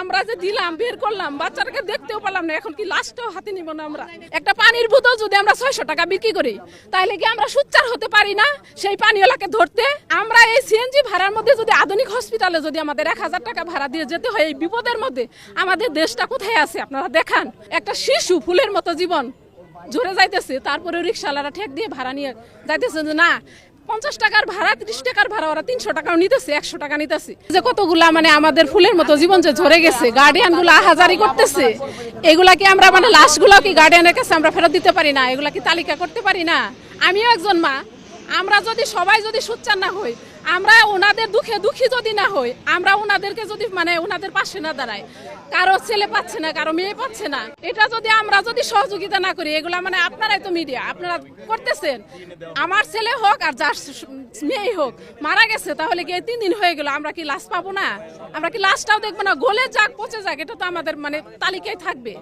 আমরা যে দিলাম বের করলাম বাচ্চাটাকে দেখতেও পেলাম না, এখন কি লাশটাও হাতে নিব না আমরা? একটা পানির বোতল যদি আমরা 600 টাকা বিক্রি করি তাহলে কি আমরা সুচ্চার হতে পারি না সেই পানিওয়ালাকে ধরতে? আমরা এই সিএনজি ভাড়ার মধ্যে যদি আধুনিক হসপিটালে যদি আমাদের 1000 টাকা ভাড়া দিয়ে যেতে হয় এই বিপদের মধ্যে, আমাদের দেশটা কোথায় আছে আপনারা দেখান। একটা শিশু ফুলের মতো জীবন ঝরে যাইতেছে, তারপরে রিক্সাওয়ালারা ঠেক দিয়ে ভাড়া নিয়ে যাইতেছে যে না 50 টাকার ভাড়া 30 টাকার ভাড়া ওরা 300 টাকাও নিতেছে, 100 টাকা নিতেছে। যে কতগুলা মানে আমাদের ফুলের মতো জীবন যে ঝরে গেছে, গার্ডিয়ান গুলো আহাজারি করতেছে, এগুলা কি আমরা মানে লাশগুলো কি গার্ডিয়ানের কাছে আমরা ফেরত দিতে পারি না? এগুলা কি তালিকা করতে পারি না? আমিও একজন মা, আমরা যদি সবাই যদি সোচ্চার না হই, আমরা ওনাদের দুঃখে দুঃখী যদি না হই, আমরা ওনাদেরকে যদি মানে ওনাদের পাশে না দাঁড়াই, কারো ছেলে পাচ্ছে না, কারো মেয়ে পাচ্ছে না, এটা যদি আমরা যদি সহযোগিতা না করি, এগুলা মানে আপনারাই তো মিডিয়া আপনারা করতেছেন। আমার ছেলে হোক আর যার মেয়ে হোক মারা গেছে, তাহলে কি 3 দিন হয়ে গেল, আমরা কি লাশ পাবো না? আমরা কি লাশটাও দেখবো না? গলে যাক পচে যাক, এটা তো আমাদের মানে তালিকায় থাকবে।